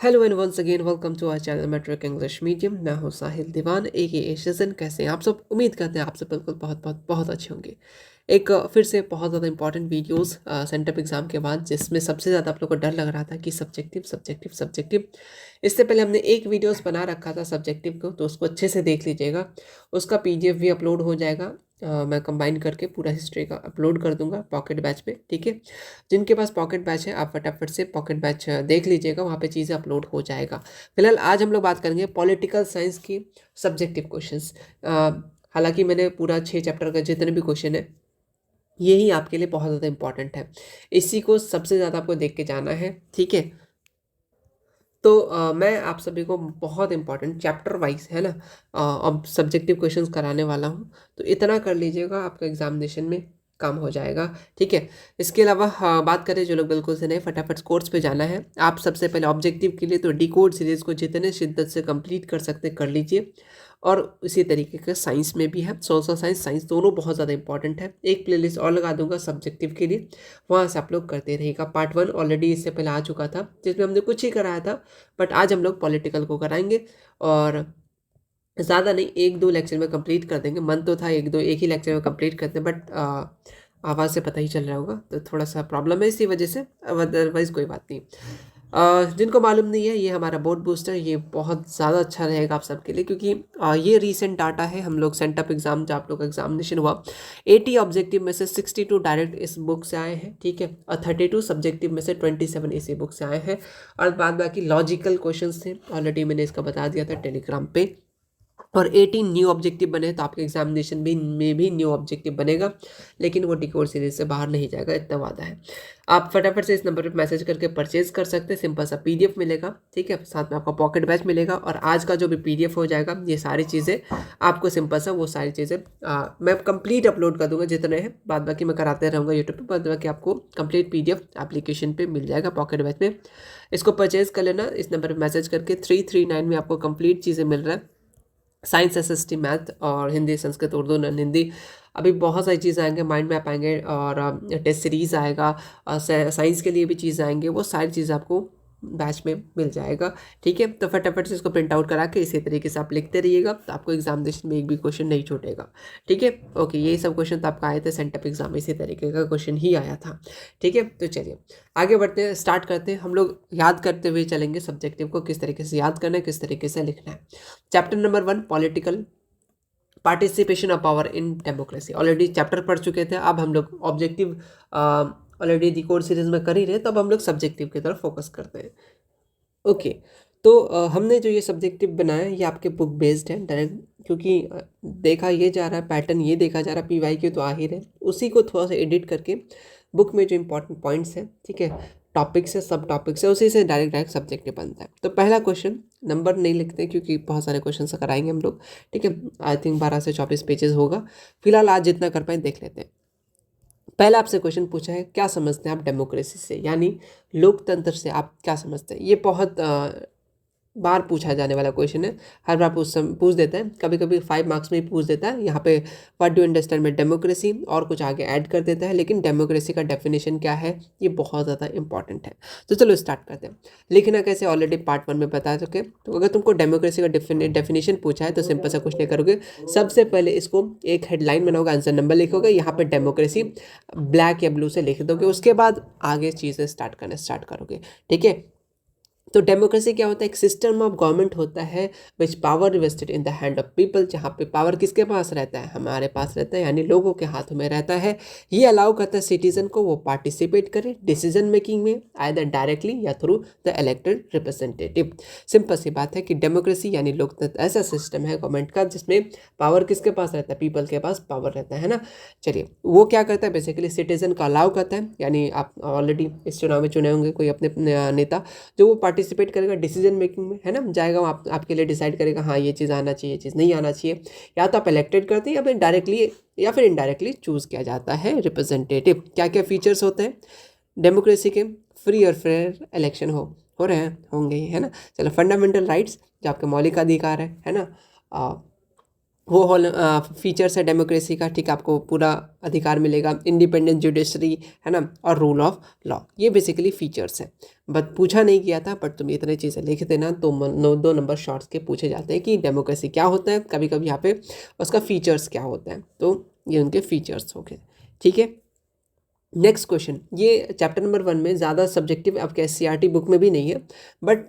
Hello and once again welcome to our channel matric English medium. मैं हूं साहिल दीवान ए शजन। कैसे हैं आप सब? उम्मीद करते हैं आप सब बिल्कुल बहुत बहुत बहुत अच्छे होंगे। एक फिर से बहुत ज़्यादा इंपॉर्टेंट वीडियोस सेंटअप एग्जाम के बाद, जिसमें सबसे ज़्यादा आप लोग को डर लग रहा था कि सब्जेक्टिव सब्जेक्टिव सब्जेक्टिव। इससे पहले हमने एक वीडियोस बना रखा था सब्जेक्टिव को, तो उसको अच्छे से देख लीजिएगा। उसका पीडीएफ भी अपलोड हो जाएगा। मैं कंबाइन करके पूरा हिस्ट्री का अपलोड कर दूंगा पॉकेट बैच पे, ठीक है। जिनके पास पॉकेट बैच है आप फटाफट से पॉकेट बैच देख लीजिएगा, वहाँ पे चीज़ें अपलोड हो जाएगा। फिलहाल आज हम लोग बात करेंगे पॉलिटिकल साइंस की सब्जेक्टिव क्वेश्चंस। हालांकि मैंने पूरा 6 चैप्टर का जितने भी क्वेश्चन है, यही आपके लिए बहुत ज़्यादा इंपॉर्टेंट है। इसी को सबसे ज़्यादा आपको देख के जाना है, ठीक है। तो मैं आप सभी को बहुत इंपॉर्टेंट चैप्टर वाइज है ना, अब सब्जेक्टिव क्वेश्चंस कराने वाला हूँ। तो इतना कर लीजिएगा, आपका एग्जामिनेशन में काम हो जाएगा, ठीक है। इसके अलावा बात करें जो लोग बिल्कुल से नहीं, फटाफट कोर्स पे जाना है। आप सबसे पहले ऑब्जेक्टिव के लिए तो डी कोड सीरीज़ को जितने शिद्दत से कंप्लीट कर सकते कर लीजिए। और इसी तरीके का साइंस में भी है, सोशल साइंस साइंस दोनों बहुत ज़्यादा इंपॉर्टेंट है। एक प्लेलिस्ट और लगा दूंगा सब्जेक्टिव के लिए, वहाँ से आप लोग करते रहिएगा। पार्ट 1 ऑलरेडी इससे पहले आ चुका था, जिसमें हमने कुछ ही कराया था, बट आज हम लोग पॉलिटिकल को कराएंगे। और ज़्यादा नहीं, एक दो लेक्चर में कंप्लीट कर देंगे। मन तो था एक ही लेक्चर में कंप्लीट करते हैं, बट आवाज़ से पता ही चल रहा होगा तो थोड़ा सा प्रॉब्लम है इसी वजह से। अदरवाइज़ कोई बात नहीं। जिनको मालूम नहीं है, ये हमारा बोर्ड बूस्टर, ये बहुत ज़्यादा अच्छा रहेगा आप सबके लिए, क्योंकि ये रीसेंट डाटा है। हम लोग सेंटअप एग्जाम जब आप लोग का एग्जामिनेशन हुआ, 80 ऑब्जेक्टिव में से 62 डायरेक्ट इस बुक से आए हैं, ठीक है। और 32 सब्जेक्टिव में से 27 इसी बुक से आए हैं। और बाद बाकी लॉजिकल क्वेश्चन थे, ऑलरेडी मैंने इसका बता दिया था टेलीग्राम पे। और 18 न्यू ऑब्जेक्टिव बने, तो आपके एग्जामिनेशन भी में भी न्यू ऑब्जेक्टिव बनेगा, लेकिन वो डिकोड सीरीज से बाहर नहीं जाएगा, इतना वादा है। आप फटाफट से इस नंबर पर मैसेज करके परचेज कर सकते हैं। सिंपल सा पीडीएफ मिलेगा, ठीक है, साथ में आपका पॉकेट बैच मिलेगा। और आज का जो भी पीडीएफ हो जाएगा, ये सारी चीज़ें आपको सिंपल सा वो सारी चीज़ें मैं कंप्लीट अपलोड कर दूंगा जितने हैं। बाद बाकी मैं कराते रहूँगा यूट्यूब पर, बाद बाकी आपको कंप्लीट पीडीएफ एप्लीकेशन पे मिल जाएगा पॉकेट बैच में। इसको परचेज कर लेना इस नंबर पर मैसेज करके। 339 में आपको कंप्लीट चीज़ें मिल रहा है। साइंस एसएसटी मैथ और हिंदी संस्कृत उर्दू नन हिंदी, अभी बहुत सारी चीज़ आएंगे, माइंड मैप आएंगे और टेस्ट सीरीज़ आएगा। साइंस के लिए भी चीज़ आएंगे, वो सारी चीज़ आपको बैच में मिल जाएगा, ठीक है। तो फटाफट से इसको प्रिंट आउट करा के इसी तरीके से आप लिखते रहिएगा, तो आपको एग्जामिनेशन में एक भी क्वेश्चन नहीं छूटेगा, ठीक है। ओके, यही सब क्वेश्चन तो आपका आए थे सेंटअप एग्जाम, इसी तरीके का क्वेश्चन ही आया था, ठीक है। तो चलिए आगे बढ़ते हैं, स्टार्ट करते हैं। हम लोग याद करते हुए चलेंगे सब्जेक्टिव को, किस तरीके से याद करना है, किस तरीके से लिखना है। Chapter number 1 political participation of power in democracy, already chapter पढ़ चुके थे। अब हम लोग ऑब्जेक्टिव ऑलरेडी रिकॉर्ड सीरीज में कर ही रहे, तो अब हम लोग सब्जेक्टिव की तरफ फोकस करते हैं। ओके, तो हमने जो ये सब्जेक्टिव बनाया है, ये आपके बुक बेस्ड है डायरेक्ट, क्योंकि देखा ये जा रहा है पैटर्न, ये देखा जा रहा है पीवाई के तो आ ही रहे, उसी को थोड़ा सा एडिट करके बुक में जो इंपॉर्टेंट पॉइंट्स हैं, ठीक है, टॉपिक्स है, सब टॉपिक्स है, उसी से डायरेक्ट डायरेक्ट सब्जेक्टिव बनता है। तो पहला क्वेश्चन, नंबर नहीं लिखते क्योंकि बहुत सारे क्वेश्चन कराएंगे हम लोग, ठीक है। आई थिंक 12 से 24 पेजेस होगा। फिलहाल आज जितना कर पाए देख लेते हैं। पहला आपसे क्वेश्चन पूछा है, क्या समझते हैं आप डेमोक्रेसी से, यानी लोकतंत्र से आप क्या समझते हैं। ये बहुत बार पूछा जाने वाला क्वेश्चन है, हर बार पूछ देता है, कभी कभी 5 मार्क्स में ही पूछ देता है। यहाँ पे व्हाट डू अंडरस्टैंड में डेमोक्रेसी, और कुछ आगे ऐड कर देता है, लेकिन डेमोक्रेसी का डेफिनेशन क्या है, ये बहुत ज़्यादा इंपॉर्टेंट है। तो चलो स्टार्ट करते हैं। लिखना कैसे ऑलरेडी पार्ट 1 में बता चुके। तो अगर तुमको डेमोक्रेसी का डेफिनेशन पूछा है, तो सिंपल सा कुछ नहीं करोगे, सबसे पहले इसको एक हेडलाइन बनाओगे, आंसर नंबर लिखोगे, यहाँ पे डेमोक्रेसी ब्लैक या ब्लू से लिख दोगे, उसके बाद आगे चीज़ें स्टार्ट करोगे, ठीक है। तो डेमोक्रेसी क्या होता है, एक सिस्टम ऑफ गवर्नमेंट होता है which power invested in the hand of people, जहाँ पे पावर किसके पास रहता है, हमारे पास रहता है, यानी लोगों के हाथों में रहता है। ये अलाउ करता है सिटीजन को वो पार्टिसिपेट करे डिसीजन मेकिंग में, आइदर डायरेक्टली या through the elected representative. Simple सी बात है कि डेमोक्रेसी यानी लोकतंत्र ऐसा सिस्टम है गवर्नमेंट का जिसमें पावर किसके पास रहता है, पीपल के पास पावर रहता है ना। चलिए, वो क्या करता है, बेसिकली सिटीजन को अलाउ करता है, यानी आप ऑलरेडी इस चुनाव में चुने होंगे कोई अपने नेता, जो वो पार्टिसिपेट करेगा डिसीजन मेकिंग में, है ना, जाएगा वो आपके लिए डिसाइड करेगा, हाँ ये चीज़ आना चाहिए, ये चीज़ नहीं आना चाहिए। या तो आप इलेक्टेड करते हैं, या फिर डायरेक्टली या फिर इनडायरेक्टली चूज किया जाता है रिप्रेजेंटेटिव। क्या क्या फीचर्स होते हैं डेमोक्रेसी के, फ्री और फेयर इलेक्शन हो रहे हैं, होंगे ही, है ना। चलो, फंडामेंटल राइट्स जो आपके मौलिक अधिकार है ना, वो होल फीचर्स है डेमोक्रेसी का, ठीक है, आपको पूरा अधिकार मिलेगा, इंडिपेंडेंट जुडिशरी है ना, और रूल ऑफ लॉ, ये बेसिकली फीचर्स हैं। बट पूछा नहीं गया था, बट तुम इतने चीज़ें लिख देना तो 2 नंबर शॉर्ट्स के पूछे जाते हैं कि डेमोक्रेसी क्या होता है, कभी कभी यहाँ पे उसका फीचर्स क्या होता है, तो ये उनके फीचर्स हो गए, ठीक है। नेक्स्ट क्वेश्चन, ये चैप्टर नंबर 1 में ज़्यादा सब्जेक्टिव आपके SCERT बुक में भी नहीं है, बट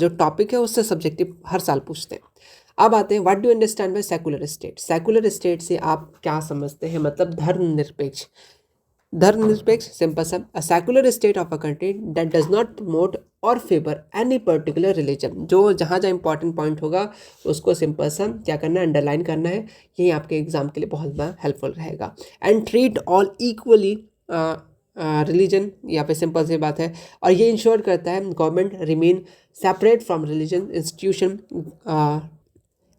जो टॉपिक है उससे सब्जेक्टिव हर साल पूछते हैं। अब आते हैं, what do understand by secular state. Secular state से आप क्या समझते हैं, मतलब धर्मनिरपेक्ष। धर्मनिरपेक्ष सिंपल सा, अ secular state of a country that does not promote और फेवर एनी पर्टिकुलर रिलीजन। जो जहाँ जहाँ इंपॉर्टेंट पॉइंट होगा उसको सिंपल सा क्या करना है, अंडरलाइन करना है, यही आपके एग्जाम के लिए बहुत ज़्यादा हेल्पफुल रहेगा। And treat all equally religion, यहाँ पे सिंपल सी बात है, और ये इंश्योर करता है government remain separate from religion institution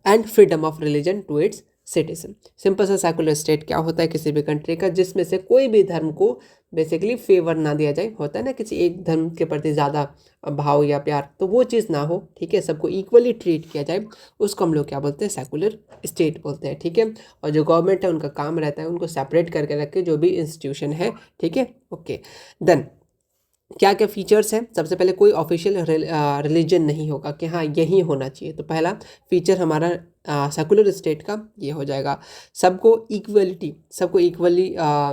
and freedom of religion to its citizen. Simple सा सेकुलर स्टेट क्या होता है, किसी भी कंट्री का जिसमें से कोई भी धर्म को बेसिकली फेवर ना दिया जाए, होता है ना किसी एक धर्म के प्रति ज़्यादा भाव या प्यार, तो वो चीज़ ना हो, ठीक है, सबको इक्वली ट्रीट किया जाए, उसको हम लोग क्या बोलते हैं, सेकुलर स्टेट बोलते हैं, ठीक है। और जो गवर्नमेंट है उनका काम रहता है उनको सेपरेट करके रखे जो भी इंस्टीट्यूशन है, ठीक है, ओके। देन क्या क्या फीचर्स हैं, सबसे पहले कोई ऑफिशियल रिलीजन नहीं होगा कि हाँ यही होना चाहिए, तो पहला फीचर हमारा सेकुलर स्टेट का ये हो जाएगा। सबको इक्वलिटी, सबको इक्वली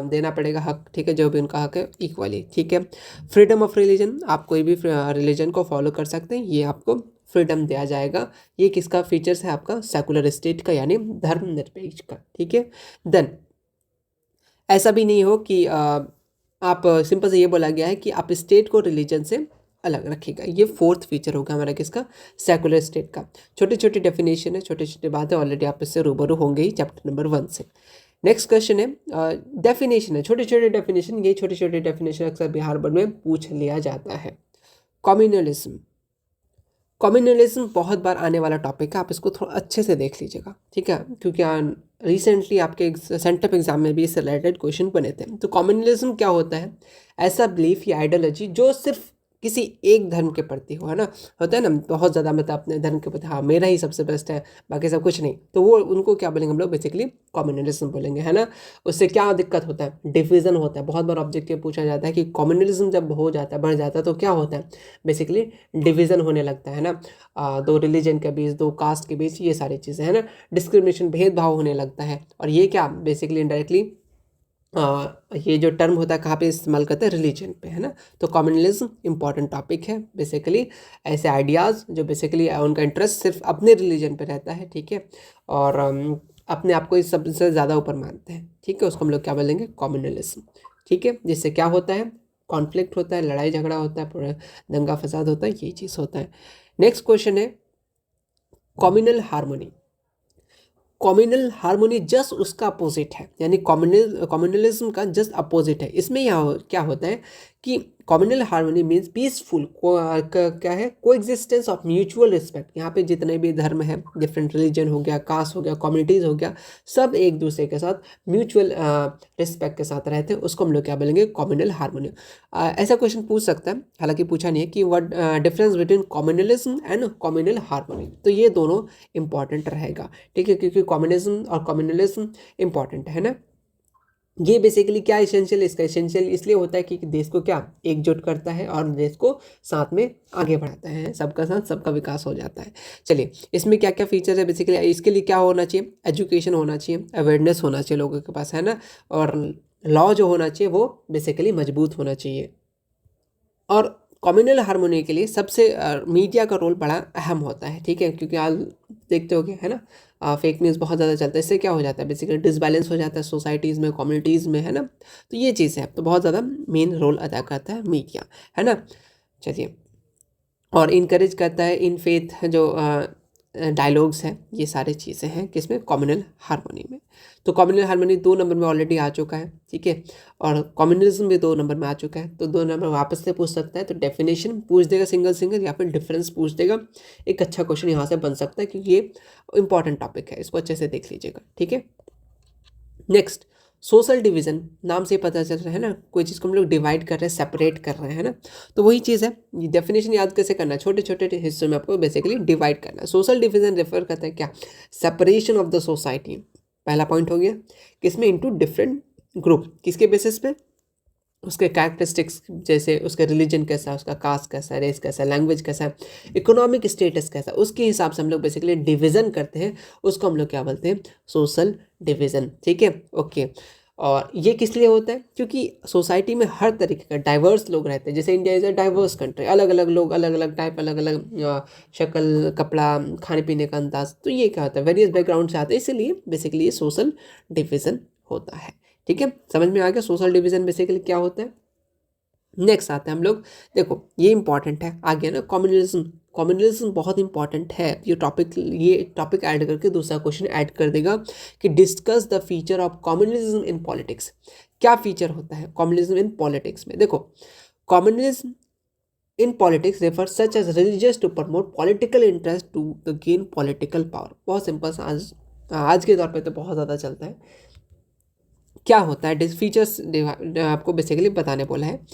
देना पड़ेगा हक, ठीक है, जो भी उनका हक है इक्वली, ठीक है। फ्रीडम ऑफ रिलीजन, आप कोई भी रिलीजन को फॉलो कर सकते हैं, ये आपको फ्रीडम दिया जाएगा। ये किसका फीचर्स है, आपका सेकुलर स्टेट का, यानी धर्मनिरपेक्ष का, ठीक है। देन ऐसा भी नहीं हो कि आप सिंपल से ये बोला गया है कि आप स्टेट को रिलीजन से अलग रखिएगा, ये फोर्थ फीचर होगा हमारा किसका, सेकुलर स्टेट का। छोटी छोटी डेफिनेशन है, छोटी छोटी बातें, ऑलरेडी आप इससे रूबरू होंगे ही चैप्टर नंबर 1 से। नेक्स्ट क्वेश्चन है, डेफिनेशन है, छोटे छोटे डेफिनेशन, ये छोटे छोटे डेफिनेशन अक्सर बिहार बोर्ड में पूछ लिया जाता है। कम्युनलिज्म, कम्युनलिज्म बहुत बार आने वाला टॉपिक है, आप इसको थोड़ा अच्छे से देख लीजिएगा, ठीक है, क्योंकि रिसेंटली आपके सेंटअप एग्जाम में भी इससे रिलेटेड क्वेश्चन बने थे। तो कम्युनलिज्म क्या होता है, ऐसा बिलीफ या आइडियोलॉजी जो सिर्फ किसी एक धर्म के प्रति हो, है ना, होता है ना बहुत ज़्यादा, मतलब अपने धर्म के प्रति हाँ मेरा ही सबसे बेस्ट है, बाकी सब कुछ नहीं, तो वो उनको क्या बोलेंगे हम लोग, बेसिकली कम्युनलिज्म बोलेंगे, है ना। उससे क्या दिक्कत होता है, डिविज़न होता है, बहुत बार ऑब्जेक्टिव पूछा जाता है कि कम्युनलिज्म जब हो जाता है, बढ़ जाता है, तो क्या होता है, बेसिकली डिवीज़न होने लगता है ना, दो रिलीजन के बीच, दो कास्ट के बीच, ये सारी चीज़ें, है ना, डिस्क्रिमिनेशन, भेदभाव होने लगता है, और ये क्या बेसिकली इनडायरेक्टली ये जो टर्म होता है कहाँ पे इस्तेमाल करते हैं, रिलीजन पे, है ना। तो कम्युनलिज्म इंपॉर्टेंट टॉपिक है, बेसिकली ऐसे आइडियाज़ जो बेसिकली उनका इंटरेस्ट सिर्फ अपने रिलीजन पे रहता है, ठीक है, और अपने आप को इस सबसे ज़्यादा ऊपर मानते हैं, ठीक है, उसको हम लोग क्या बोलेंगे, कम्युनलिज्म, ठीक है। जिससे क्या होता है, कॉन्फ्लिक्ट होता है, लड़ाई झगड़ा होता है, पूरा दंगा फसाद होता है, ये चीज़ होता है। नेक्स्ट क्वेश्चन है communal harmony. Communal harmony just उसका अपोजिट है, यानी कम्युनलिज्म का जस्ट अपोजिट है। इसमें यहाँ क्या होता है कि कम्युनल हार्मोनी मीन्स पीसफुल, क्या है, कोएग्जिस्टेंस ऑफ म्यूचुअल रिस्पेक्ट। यहाँ पे जितने भी धर्म है, डिफरेंट रिलीजन हो गया, कास्ट हो गया, कम्युनिटीज़ हो गया, सब एक दूसरे के साथ म्यूचुअल रिस्पेक्ट के साथ रहते हैं, उसको हम लोग क्या बोलेंगे, कम्युनल हार्मोनी। ऐसा क्वेश्चन पूछ सकता है, हालांकि पूछा नहीं है कि what difference between communalism and communal harmony, तो ये दोनों इंपॉर्टेंट रहेगा, ठीक है, क्योंकि कम्युनिज्म और कम्युनलिज्म इंपॉर्टेंट है ना। ये बेसिकली क्या इसेंशियल, इसका इसेंशियल इसलिए होता है कि देश को क्या एकजुट करता है और देश को साथ में आगे बढ़ाता है, सबका साथ सबका विकास हो जाता है। चलिए, इसमें क्या क्या फीचर है, बेसिकली इसके लिए क्या होना चाहिए, एजुकेशन होना चाहिए, अवेयरनेस होना चाहिए लोगों के पास, है ना, और लॉ जो होना चाहिए वो बेसिकली मजबूत होना चाहिए। और कम्युनल हार्मोनी के लिए सबसे मीडिया का रोल बड़ा अहम होता है, ठीक है, क्योंकि आज देखते होगे, है ना, फेक न्यूज़ बहुत ज़्यादा चलता है, इससे क्या हो जाता है, बेसिकली डिसबैलेंस हो जाता है सोसाइटीज़ में, कम्युनिटीज़ में, है ना। तो ये चीज़ है, तो बहुत ज़्यादा मेन रोल अदा करता है मीडिया, है ना। चलिए, और इनकरेज करता है इन फेथ जो डायलॉग्स हैं, ये सारी चीज़ें हैं किसमें, कम्युनल हार्मोनी में। तो कम्युनल हार्मोनी 2 नंबर में ऑलरेडी आ चुका है, ठीक है, और कम्युनलिज्म भी 2 नंबर में आ चुका है, तो 2 नंबर वापस से पूछ सकता है, तो डेफिनेशन पूछ देगा सिंगल सिंगल, या फिर डिफरेंस पूछ देगा। एक अच्छा क्वेश्चन यहाँ से बन सकता है, क्योंकि ये इंपॉर्टेंट टॉपिक है, इसको अच्छे से देख लीजिएगा, ठीक है। नेक्स्ट, सोशल डिवीज़न नाम से ही पता चल रहा है ना, कोई चीज़ को हम लोग डिवाइड कर रहे हैं, सेपरेट कर रहे हैं, है ना। तो वही चीज़ है, ये डेफिनेशन याद कैसे करना है, छोटे छोटे हिस्सों में आपको बेसिकली डिवाइड करना है। सोशल डिवीज़न रेफर करता है क्या, सेपरेशन ऑफ द सोसाइटी, पहला पॉइंट हो गया। किसमें, इनटू डिफरेंट ग्रुप, किसके बेसिस पे, उसके कैरेक्टरिस्टिक्स, जैसे उसका रिलीजन कैसा है, उसका कास्ट कैसा है, रेस कैसा है, लैंग्वेज कैसा है, इकोनॉमिक स्टेटस कैसा है, उसके हिसाब से हम लोग बेसिकली डिवीज़न करते हैं, उसको हम लोग क्या बोलते हैं, सोशल डिवीज़न। ठीक है, ओके। और ये किस लिए होता है, क्योंकि सोसाइटी में हर तरीके का डाइवर्स लोग रहते हैं। जैसे India is a diverse country, अलग अलग लोग, अलग अलग टाइप, अलग अलग शक्ल, कपड़ा, खाने पीने का अंदाज, तो ये क्या होता है, वेरियस बैकग्राउंड से आते हैं, इसीलिए बेसिकली ये सोशल डिवीज़न होता है। ठीक है, समझ में आ गया सोशल डिवीज़न बेसिकली क्या होता है। नेक्स्ट आते हैं हम लोग, देखो ये इंपॉर्टेंट है, आ गया ना कम्युनलिज्म। कम्युनलिज्म बहुत इंपॉर्टेंट है, ये टॉपिक ऐड करके दूसरा क्वेश्चन ऐड कर देगा कि discuss the feature of communalism in politics. क्या फीचर होता है कम्युनलिज्म इन पॉलिटिक्स में, देखो communalism in politics refer such as religious to promote political interest to the gain political power. बहुत सिंपल सा, आज के दौर पे तो बहुत ज़्यादा चलता है। क्या होता है, फीचर्स आपको बेसिकली बताने बोला है।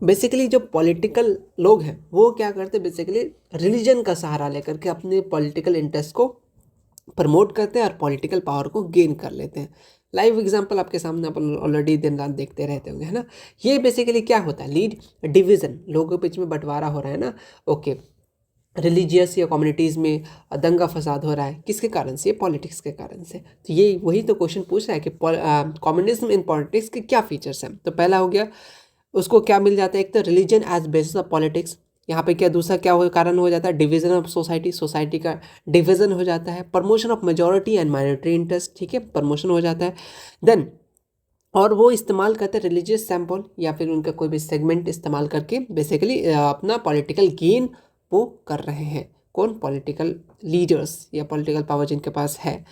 बेसिकली जो पॉलिटिकल लोग हैं वो क्या करते हैं, बेसिकली रिलीजन का सहारा लेकर के अपने पॉलिटिकल इंटरेस्ट को प्रमोट करते हैं और पॉलिटिकल पावर को गेन कर लेते हैं। लाइव एग्जांपल आपके सामने, आप ऑलरेडी दिन रात देखते रहते होंगे, है ना। ये बेसिकली क्या होता है, लीड डिवीज़न, लोगों के बीच में बंटवारा हो रहा है ना, ओके। रिलीजियस या कम्युनिटीज़ में दंगा फसाद हो रहा है, किसके कारण से, पॉलिटिक्स के कारण से। तो ये वही तो क्वेश्चन पूछ रहा है कि कम्युनिज्म इन पॉलिटिक्स के क्या फीचर्स हैं। तो पहला हो गया, उसको क्या मिल जाता है, एक तो religion as basis of politics. यहाँ पे क्या दूसरा क्या हो कारण हो जाता है, डिवीजन ऑफ सोसाइटी, सोसाइटी का डिवीजन हो जाता है। Promotion of majority and minority interest, ठीक है, प्रमोशन हो जाता है। देन और वो इस्तेमाल करते हैं रिलीजियस सैम्पल या फिर उनका कोई भी सेगमेंट इस्तेमाल करके बेसिकली अपना पॉलिटिकल गेन वो कर रहे हैं। कौन, पॉलिटिकल लीडर्स या पॉलिटिकल पावर जिनके पास है।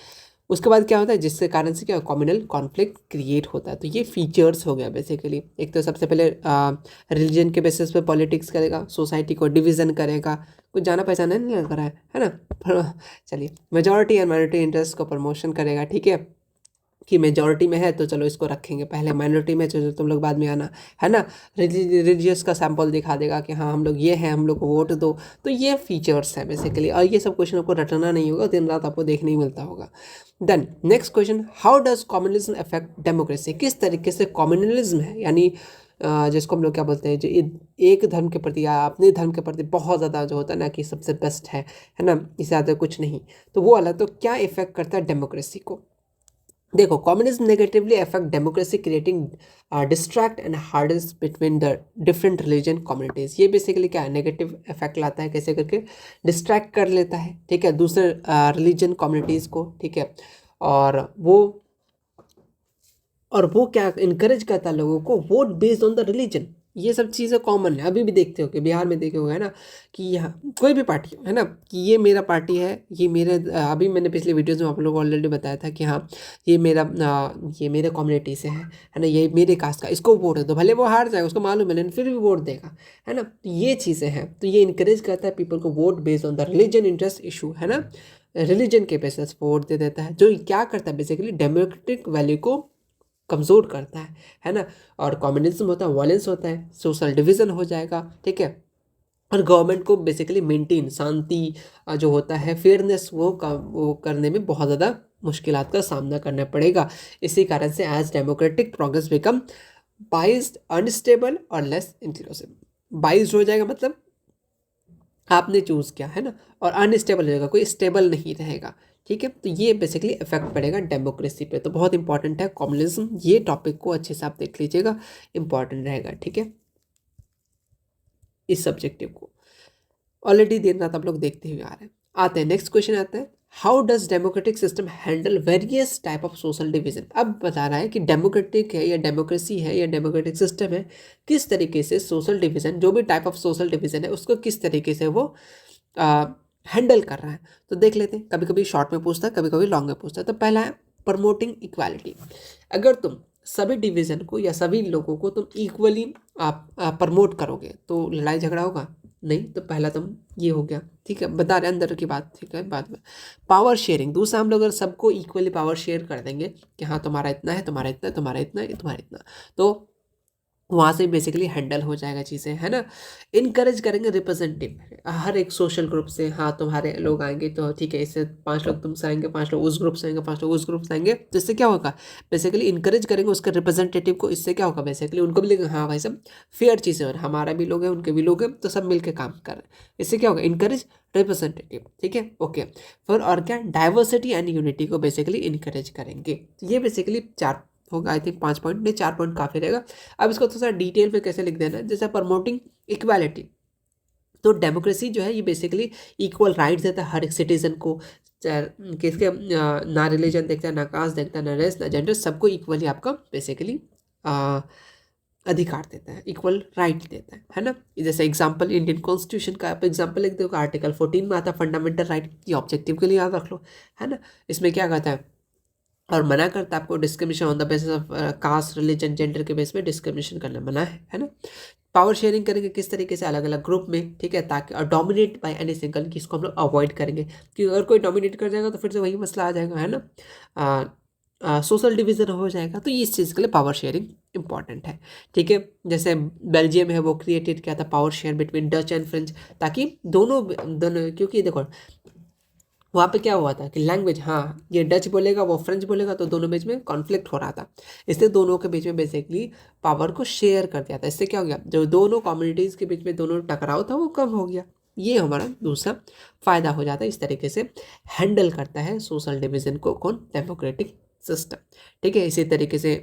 उसके बाद क्या होता है, जिसके कारण से क्या कम्युनल कॉन्फ्लिक्ट क्रिएट होता है। तो ये फीचर्स हो गया बेसिकली। एक तो सबसे पहले रिलीजन के बेसिस पे पॉलिटिक्स करेगा, सोसाइटी को डिवीज़न करेगा, कुछ जाना पहचाना नहीं लग रहा है ना। चलिए, मेजॉरिटी एंड माइनॉरिटी इंटरेस्ट को प्रमोशन करेगा, ठीक है, कि मेजॉरिटी में है तो चलो इसको रखेंगे पहले, माइनॉरिटी में चलो तुम लोग बाद में आना, है ना। रिलीजियस का सैंपल दिखा देगा कि हाँ हम लोग ये हैं, हम लोग को वोट दो। तो ये फीचर्स है बेसिकली, और ये सब क्वेश्चन आपको रटना नहीं होगा, दिन रात आपको देखने ही मिलता होगा। Then next question, how does communalism affect democracy. किस तरीके से कम्युनलिज्म है, यानी जिसको हम लोग क्या बोलते हैं, जो एक धर्म के प्रति या अपने धर्म के प्रति बहुत ज़्यादा जो होता है ना कि सबसे बेस्ट है ना, इससे ज़्यादा कुछ नहीं, तो वो अलग। तो क्या इफेक्ट करता है डेमोक्रेसी को। देखो, communism negatively affect democracy, creating distract and hardens between the different religion communities. ये बेसिकली क्या है, नेगेटिव इफेक्ट लाता है, कैसे करके डिस्ट्रैक्ट कर लेता है, ठीक है, दूसरे रिलीजन कम्युनिटीज़ को, ठीक है। और वो क्या इनकरेज करता है लोगों को, vote based on the religion. ये सब चीज़ें कॉमन है, अभी भी देखते हो कि बिहार में देखे हुए है ना, कि यहाँ कोई भी पार्टी है ना, कि ये मेरा पार्टी है, ये मेरे अभी मैंने पिछले वीडियोज़ में आप लोगों को ऑलरेडी बताया था कि हाँ ये मेरे कम्युनिटी से है ना, ये मेरे कास्ट का, इसको वोट दो, भले वो हार जाएगा, उसको मालूम है, लेकिन फिर भी वोट देगा, है ना। तो ये चीज़ें हैं, तो ये इनकरेज करता है पीपल को vote based on the religion interest issue, है ना। रिलीजन के बेसिस वोट दे देता है, जो क्या करता है बेसिकली डेमोक्रेटिक वैल्यू को कमज़ोर करता है ना। और कम्युनिज्म होता है, वायलेंस होता है, सोशल डिवीज़न हो जाएगा, ठीक है। और गवर्नमेंट को बेसिकली मेंटेन शांति जो होता है, फेयरनेस, वो करने में बहुत ज़्यादा मुश्किलात का सामना करना पड़ेगा। इसी कारण से as democratic progress become biased, unstable और लेस इंक्लूसिव। बाइज्ड हो जाएगा मतलब आपने चूज़ किया, है ना, और अनस्टेबल हो जाएगा, कोई स्टेबल नहीं रहेगा, ठीक है। तो ये बेसिकली इफेक्ट पड़ेगा डेमोक्रेसी पे। तो बहुत इंपॉर्टेंट है कम्युनलिज्म, ये टॉपिक को अच्छे से आप देख लीजिएगा, इंपॉर्टेंट रहेगा, ठीक है, इस सब्जेक्टिव को ऑलरेडी दिन रात आप लोग देखते हुए आ रहे हैं। आते हैं नेक्स्ट क्वेश्चन, आता है how does democratic system handle various type of social division. अब बता रहा है कि डेमोक्रेटिक है या डेमोक्रेसी है या डेमोक्रेटिक सिस्टम है, किस तरीके से सोशल डिवीजन, जो भी टाइप ऑफ सोशल डिवीजन है उसको किस तरीके से वो हैंडल कर रहा है। तो देख लेते हैं, कभी कभी शॉर्ट में पूछता है, कभी कभी लॉन्ग में पूछता है। तो पहला है प्रमोटिंग इक्वालिटी। अगर तुम सभी डिवीज़न को या सभी लोगों को तुम इक्वली आप प्रमोट करोगे तो लड़ाई झगड़ा होगा, नहीं, तो पहला तो ये हो गया, ठीक है, बता रहे अंदर की बात, ठीक है। बाद में पावर शेयरिंग, दूसरा हम लोग अगर सबको इक्वली पावर शेयर कर देंगे कि हाँ तुम्हारा इतना है, तुम्हारा इतना है, तुम्हारा इतना है, तुम्हारा इतना, तो वहाँ से बेसिकली हैंडल हो जाएगा चीज़ें, है ना। इनकरेज करेंगे रिप्रेजेंटेटिव हर एक सोशल ग्रुप से, हाँ तुम्हारे लोग आएंगे तो ठीक है, इससे 5 लोग तुमसे आएंगे, 5 लोग उस ग्रुप से आएंगे, 5 लोग उस ग्रुप से आएंगे, तो इससे क्या होगा, बेसिकली इनकरेज करेंगे उसके रिप्रेजेंटेटिव को। इससे क्या होगा, बेसिकली उनको भी लगेगा हाँ भाई सब फेयर चीज़ें हो रहा है, हमारा भी लोग हैं उनके भी लोग हैं, तो सब मिलकर काम कर रहे हैं। इससे क्या होगा, इनकरेज रिप्रेजेंटेटिव, ठीक है, ओके। फिर और क्या, डाइवर्सिटी एंड यूनिटी को बेसिकली इनकरेज करेंगे। तो ये बेसिकली 4 होगा, आई थिंक 5 पॉइंट नहीं, 4 पॉइंट काफ़ी रहेगा। अब इसको थोड़ा सा डिटेल में कैसे लिख देना है, जैसे प्रमोटिंग इक्वालिटी, तो डेमोक्रेसी जो है ये बेसिकली इक्वल राइट्स देता है हर एक सिटीजन को, चाहे किसके ना रिलीजन देखता है, ना कास्ट देखता है, ना रेस, ना जेंडर, सबको इक्वली आपका बेसिकली अधिकार देता है, इक्वल राइट देता है ना। जैसे एग्जांपल इंडियन कॉन्स्टिट्यूशन का आप एग्जांपल लिख दो, आर्टिकल 14 में आता है फंडामेंटल राइट, ये ऑब्जेक्टिव के लिए याद रख लो, है ना। इसमें क्या कहता है, और मना करता है आपको discrimination on the basis of caste, religion, gender के बेस पे डिस्क्रिमिनेशन करना मना है ना। पावर शेयरिंग करेंगे किस तरीके से, अलग अलग ग्रुप में, ठीक है, ताकि और डोमिनेट बाय एनी सिंगल, कि इसको हम लोग अवॉइड करेंगे, क्योंकि अगर कोई डोमिनेट कर जाएगा तो फिर से वही मसला आ जाएगा, है ना, सोशल डिवीजन हो जाएगा। तो ये इस चीज़ के लिए पावर शेयरिंग इंपॉर्टेंट है, ठीक है। जैसे बेल्जियम है वो क्रिएटेड किया था power share between Dutch and French, ताकि दोनों दोनों, क्योंकि देखो वहाँ पे क्या हुआ था कि लैंग्वेज, हाँ ये डच बोलेगा वो फ्रेंच बोलेगा, तो दोनों बीच में कॉन्फ्लिक्ट हो रहा था, इसलिए दोनों के बीच में बेसिकली पावर को शेयर कर दिया था। इससे क्या हो गया, जो दोनों कम्युनिटीज़ के बीच में दोनों टकराव था वो कम हो गया। ये हमारा दूसरा फायदा हो जाता है। इस तरीके से हैंडल करता है सोशल डिवीजन को कौन, डेमोक्रेटिक सिस्टम, ठीक है। इसी तरीके से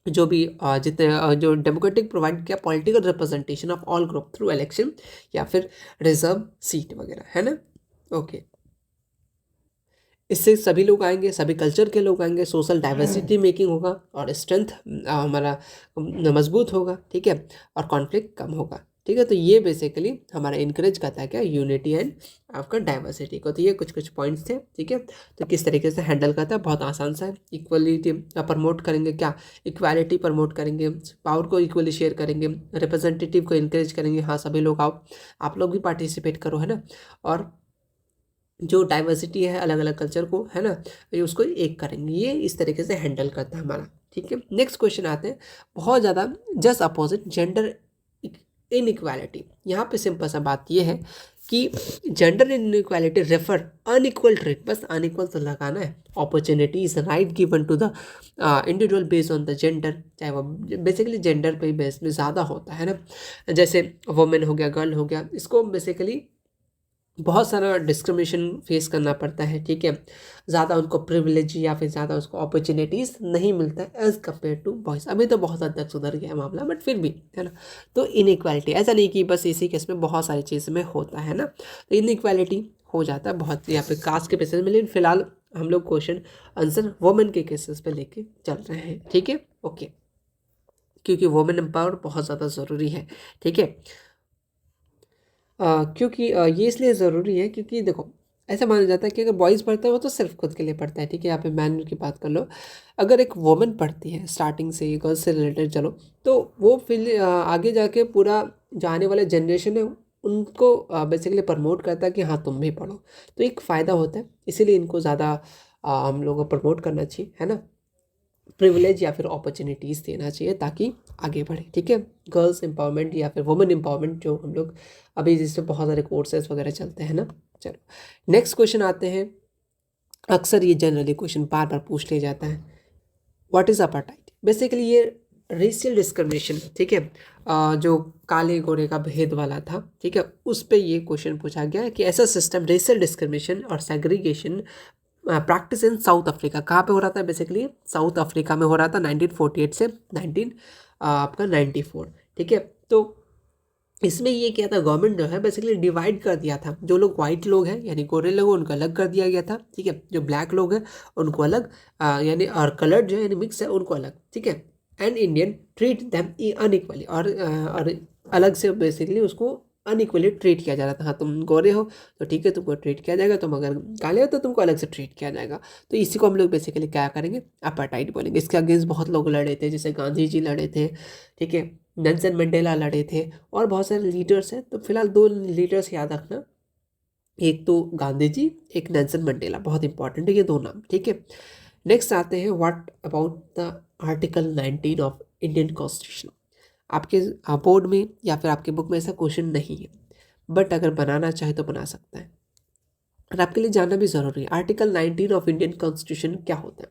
जो भी जितने जो डेमोक्रेटिक प्रोवाइड किया political representation of all group through election या फिर रिजर्व सीट वगैरह, है ना, ओके। इससे सभी लोग आएंगे, सभी कल्चर के लोग आएंगे, सोशल डाइवर्सिटी मेकिंग होगा और स्ट्रेंथ हमारा मजबूत होगा, ठीक है, और कॉन्फ्लिक्ट कम होगा, ठीक है। तो ये बेसिकली हमारा इनकरेज करता है क्या, यूनिटी एंड आपका डाइवर्सिटी को। तो ये कुछ कुछ पॉइंट्स थे, ठीक है। तो किस तरीके से हैंडल करता है, बहुत आसान सा है। इक्वलिटी प्रमोट करेंगे क्या, इक्वालिटी प्रमोट करेंगे, पावर को इक्वली शेयर करेंगे, रिप्रेजेंटेटिव को इनकरेज करेंगे, हाँ सभी लोग आओ, आप लोग भी पार्टिसिपेट करो, है ना। और जो डाइवर्सिटी है अलग अलग कल्चर को, है ना, ये उसको एक करेंगे। ये इस तरीके से हैंडल करता है हमारा, ठीक है। नेक्स्ट क्वेश्चन आते हैं, बहुत ज़्यादा जस्ट अपोजिट जेंडर इनइक्वालिटी। यहाँ पे सिंपल सा बात ये है कि gender inequality refer unequal treat, बस अनइक्वल तो लगाना है, opportunities right given to the individual based on the gender, चाहे वो बेसिकली जेंडर पे बेस में ज़्यादा होता है ना। जैसे वुमेन हो गया, गर्ल हो गया, इसको बेसिकली बहुत सारा डिस्क्रिमिनेशन फेस करना पड़ता है, ठीक है। ज़्यादा उनको प्रिविलेज या फिर ज़्यादा उसको अपॉर्चुनिटीज़ नहीं मिलता है एज़ कम्पेयर टू बॉयज़। अभी तो बहुत हद तक सुधर गया है मामला, बट फिर भी, है ना। तो इनइक्वालिटी ऐसा नहीं कि बस इसी केस में, बहुत सारी चीज़ में होता है ना। तो इनइक्वालिटी हो जाता है बहुत यहाँ पे कास्ट के बेसिस में, लेकिन फिलहाल हम लोग क्वेश्चन आंसर वुमेन के केसेस पे लेके चल रहे हैं, ठीक है, ओके। क्योंकि वुमेन एम्पावर बहुत ज़्यादा ज़रूरी है, ठीक है। क्योंकि ये इसलिए ज़रूरी है क्योंकि देखो ऐसा माना जाता है कि अगर बॉयज़ पढ़ता है वो तो सिर्फ खुद के लिए पढ़ता है, ठीक है। यहाँ पे मैन की बात कर लो, अगर एक वुमन पढ़ती है स्टार्टिंग से ही गर्ल्स से रिलेटेड, चलो तो वो फिर आगे जाके पूरा जो आने वाले जनरेशन है उनको बेसिकली प्रमोट करता है कि हाँ तुम भी पढ़ो, तो एक फ़ायदा होता है। इसीलिए इनको ज़्यादा हम लोगों को प्रमोट करना चाहिए, है ना, प्रिविलेज या फिर अपॉर्चुनिटीज़ देना चाहिए ताकि आगे बढ़े, ठीक है। गर्ल्स एम्पावरमेंट या फिर वुमेन एम्पावरमेंट जो हम लोग अभी जिससे बहुत सारे कोर्सेज वगैरह चलते हैं ना। चलो नेक्स्ट क्वेश्चन आते हैं, अक्सर ये जनरली क्वेश्चन बार बार पूछ लिया जाता है, व्हाट इज़ अपार्टाइड। बेसिकली ये रेशियल डिस्क्रिमिनेशन, ठीक है, जो काले गोरे का भेद वाला था, ठीक है, उस पर ये क्वेश्चन पूछा गया है कि ऐसा सिस्टम रेशियल डिस्क्रिमिनेशन और segregation practice in south Africa, कहाँ पे हो रहा था, बेसिकली साउथ अफ्रीका में हो रहा था 1948 से 1994, ठीक है। तो इसमें ये क्या था, गवर्नमेंट जो है बेसिकली डिवाइड कर दिया था, जो लोग वाइट लोग हैं यानी गोरे लोग उनको अलग कर दिया गया था, ठीक है, जो ब्लैक लोग हैं उनको अलग, यानी और कलर्ड जो है यानी मिक्स है उनको अलग, ठीक है। And Indian treat them unequally, और अलग से बेसिकली उसको अनइक्वली ट्रीट किया जा रहा था। हाँ तुम गोरे हो तो ठीक है तुमको ट्रीट किया जाएगा, तुम अगर काले हो तो तुमको अलग से ट्रीट किया जाएगा। तो इसी को हम लोग बेसिकली क्या करेंगे, अपार्टाइड बोलेंगे। इसके अगेंस्ट बहुत लोग लड़े थे, जैसे गांधी जी लड़े थे, ठीक है, नेल्सन मंडेला लड़े थे और बहुत सारे लीडर्स हैं। तो फिलहाल 2 लीडर्स याद रखना, एक तो गांधी जी, एक नेल्सन मंडेला, बहुत इंपॉर्टेंट है ये 2 नाम, ठीक है। नेक्स्ट आते हैं, what about the article 19 of Indian constitution. आपके बोर्ड में या फिर आपके बुक में ऐसा क्वेश्चन नहीं है, बट अगर बनाना चाहे तो बना सकता है और आपके लिए जानना भी ज़रूरी है। आर्टिकल 19 ऑफ इंडियन कॉन्स्टिट्यूशन क्या होता है?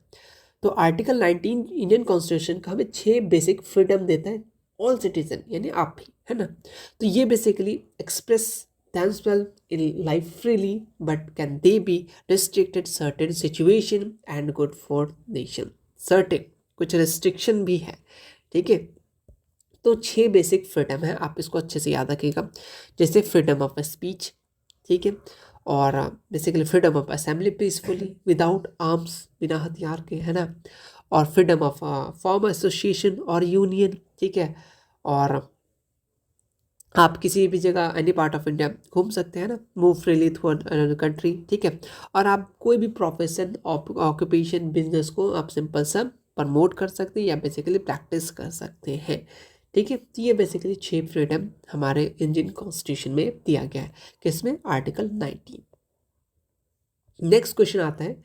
तो आर्टिकल 19 इंडियन कॉन्स्टिट्यूशन का हमें 6 बेसिक फ्रीडम देता है, ऑल सिटीजन यानी आप भी, है ना। तो ये basically express themselves in life freely, but can they be restricted certain situation and good for nation? certain कुछ restriction भी है, ठीक है। तो 6 बेसिक फ्रीडम है, आप इसको अच्छे से याद रखिएगा। जैसे फ्रीडम ऑफ स्पीच, ठीक है, और basically freedom of assembly peacefully without arms, बिना हथियार के, है ना। और फ्रीडम ऑफ फॉर्म एसोसिएशन और यूनियन, ठीक है। और आप किसी भी जगह एनी पार्ट ऑफ इंडिया घूम सकते हैं ना, move freely through another country, ठीक है। और आप कोई भी प्रोफेशन, ऑक्यूपेशन, बिजनेस को आप सिंपल सा प्रमोट कर सकते हैं या बेसिकली प्रैक्टिस कर सकते हैं, ठीक है। तो ये बेसिकली 6 फ्रीडम हमारे इंडियन कॉन्स्टिट्यूशन में दिया गया है, किसमें? आर्टिकल 19। नेक्स्ट क्वेश्चन आता है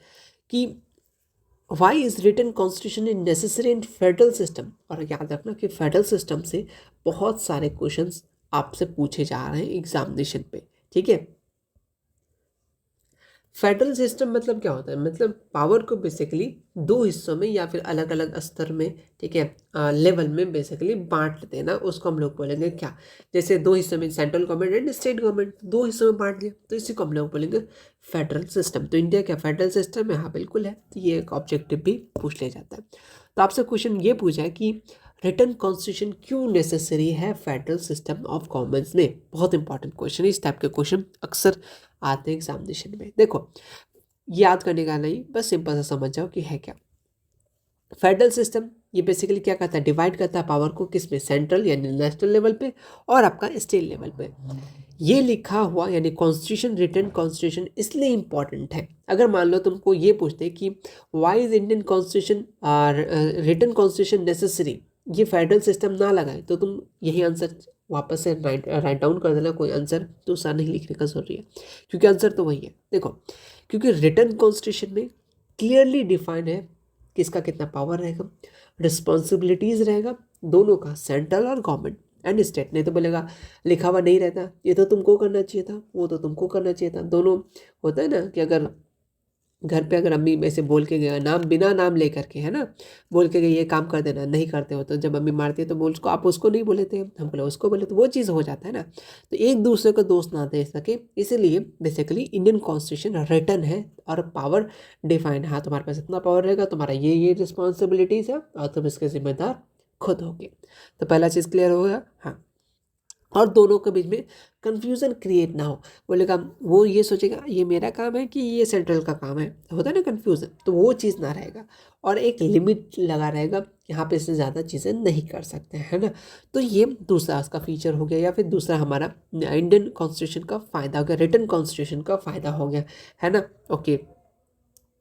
कि why is written constitution in necessary in federal system. और याद रखना कि फेडरल सिस्टम से बहुत सारे क्वेश्चंस आपसे पूछे जा रहे हैं एग्जामिनेशन पे, ठीक है। फेडरल सिस्टम मतलब क्या होता है? मतलब पावर को बेसिकली 2 हिस्सों में या फिर अलग अलग स्तर में, ठीक है, लेवल में बेसिकली बांट देना, उसको हम लोग बोलेंगे क्या? जैसे 2 हिस्सों में central government and state government, 2 हिस्सों में बांट दिया, तो इसी को हम लोग बोलेंगे फेडरल सिस्टम। तो इंडिया क्या फेडरल सिस्टम है? हाँ बिल्कुल है। तो ये एक ऑब्जेक्टिव भी पूछ लिया जाता है। तो आपसे क्वेश्चन ये पूछा है कि रिटन कॉन्स्टिट्यूशन क्यों नेसेसरी है फेडरल सिस्टम ऑफ गवर्नमेंट्स में? बहुत इंपॉर्टेंट क्वेश्चन है, इस टाइप के क्वेश्चन अक्सर आते हैं एग्जामिनेशन में। देखो, याद करने का नहीं, बस सिंपल सा समझ जाओ कि है क्या। फेडरल सिस्टम ये बेसिकली क्या करता है? डिवाइड करता है पावर को, किस में? सेंट्रल यानी नेशनल लेवल पे और आपका स्टेट लेवल पे। ये लिखा हुआ यानी कॉन्स्टिट्यूशन, रिटन कॉन्स्टिट्यूशन इसलिए इंपॉर्टेंट है। अगर मान लो तुमको ये पूछते कि why is Indian constitution written constitution necessary, ये फेडरल सिस्टम ना लगाए, तो तुम यही आंसर वापस से राइट डाउन कर देना, कोई आंसर दूसरा नहीं लिखने का जरूरी है, क्योंकि आंसर तो वही है। देखो, क्योंकि रिटन कॉन्स्टिट्यूशन में क्लियरली डिफाइन है किसका कितना पावर रहेगा, रिस्पॉन्सिबिलिटीज रहेगा दोनों का, सेंट्रल और गवर्नमेंट एंड स्टेट। नहीं तो बोलेगा लिखा हुआ नहीं रहता, ये तो तुमको करना चाहिए था, वो तो तुमको करना चाहिए था। दोनों होता है ना कि अगर घर पे अगर अम्मी में से बोल के गया, नाम बिना नाम लेकर के, है ना, बोल के गई ये काम कर देना, नहीं करते हो तो जब अम्मी मारती है तो बोल उसको, आप उसको नहीं बोले थे, हम बोले उसको बोले, तो वो चीज़ हो जाता है ना। तो एक दूसरे को दोष ना दे सके, इसीलिए बेसिकली इंडियन कॉन्स्टिट्यूशन रिटन है और पावर डिफाइन है। हाँ, तुम्हारे पास इतना पावर रहेगा, तुम्हारा ये रिस्पॉन्सिबिलिटीज़ है और तुम इसके जिम्मेदार खुद होगे। तो पहला चीज़ क्लियर हो गया। हाँ, और दोनों के बीच में कंफ्यूजन क्रिएट ना हो। बोलेगा, वो ये सोचेगा ये मेरा काम है कि ये सेंट्रल का काम है, होता है ना कंफ्यूजन, तो वो चीज़ ना रहेगा। और एक लिमिट लगा रहेगा, यहाँ पे इससे ज़्यादा चीज़ें नहीं कर सकते, है ना। तो ये दूसरा उसका फीचर हो गया, या फिर दूसरा हमारा इंडियन कॉन्स्टिट्यूशन का फ़ायदा हो गया, रिटन कॉन्स्टिट्यूशन का फ़ायदा हो गया, है ना। ओके,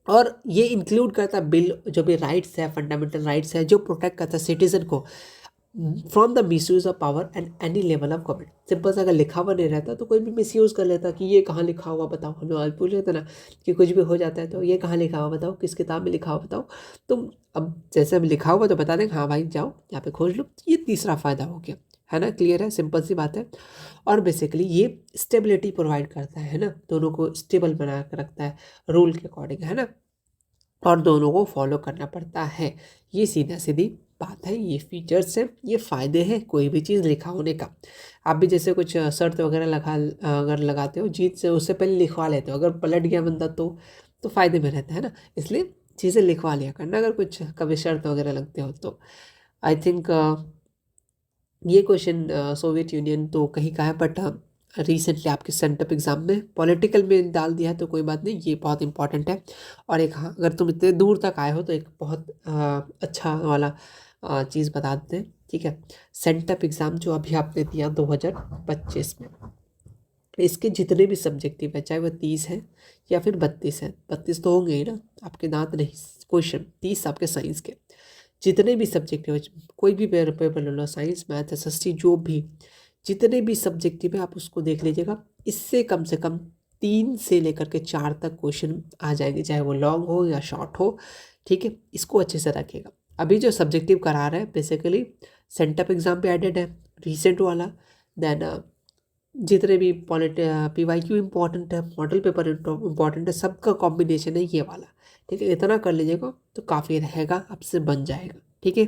और ये इंक्लूड करता बिल, जो भी राइट्स है, फंडामेंटल राइट्स है, जो प्रोटेक्ट करता है सिटीजन को from the misuse of power and any level of government. Simple सा अगर लिखा हुआ नहीं रहता तो कोई भी मिसयूज़ कर लेता कि ये कहाँ लिखा हुआ बताओ, हम लोग आज पूछ लेते ना कि कुछ भी हो जाता है तो ये कहाँ लिखा हुआ बताओ, किस किताब में लिखा हुआ बताओ। तो अब जैसे अब लिखा हुआ तो बता दें, हाँ भाई जाओ यहाँ पे खोज लो। ये तीसरा फ़ायदा हो गया, है ना, क्लियर है, सिंपल सी बात है। और बेसिकली ये स्टेबिलिटी प्रोवाइड करता है ना, दोनों को स्टेबल बना कर रखता है रूल के अकॉर्डिंग, है ना, और दोनों को फॉलो करना पड़ता है। ये सीधा सीधी बात है, ये फीचर्स हैं, ये फ़ायदे हैं कोई भी चीज़ लिखा होने का। आप भी जैसे कुछ शर्त वगैरह अगर लगाते हो, जीत से उससे पहले लिखवा लेते हो, अगर पलट गया बंदा तो फ़ायदे में रहता है ना, इसलिए चीज़ें लिखवा लिया करना अगर कुछ कभी शर्त वगैरह लगते हो तो। आई थिंक ये क्वेश्चन सोवियत यूनियन तो कहीं का है, बट रिसेंटली आपके सेंटअप एग्ज़ाम में पॉलिटिकल में डाल दिया है, तो कोई बात नहीं, ये बहुत इंपॉर्टेंट है। और एक, हाँ, अगर तुम इतने दूर तक आए हो तो एक बहुत अच्छा वाला चीज़ बता देते हैं, ठीक है। सेंटअप एग्ज़ाम जो अभी आपने दिया 2025 में, इसके जितने भी सब्जेक्टिव है, चाहे वह 30 है या फिर 32 है, 32 तो होंगे ही ना, आपके दांत नहीं, क्वेश्चन 30 आपके साइंस के, जितने भी सब्जेक्टिव है, कोई भी पेपर ले लो, साइंस, मैथ, एसएसटी, जो भी जितने भी सब्जेक्टिव है आप उसको देख लीजिएगा। इससे कम से कम 3 से लेकर के 4 तक क्वेश्चन आ जाएंगे, चाहे वो लॉन्ग हो या शॉर्ट हो। ठीक है, इसको अच्छे से रखिएगा। अभी जो सब्जेक्टिव करा रहे हैं बेसिकली सेंटअप एग्जाम पे एडेड है, रिसेंट वाला। देन जितने भी PYQ इम्पॉर्टेंट है, मॉडल पेपर इम्पॉर्टेंट है, सबका कॉम्बिनेशन है ये वाला। ठीक है, इतना कर लीजिएगा तो काफ़ी रहेगा, आपसे बन जाएगा। ठीक है,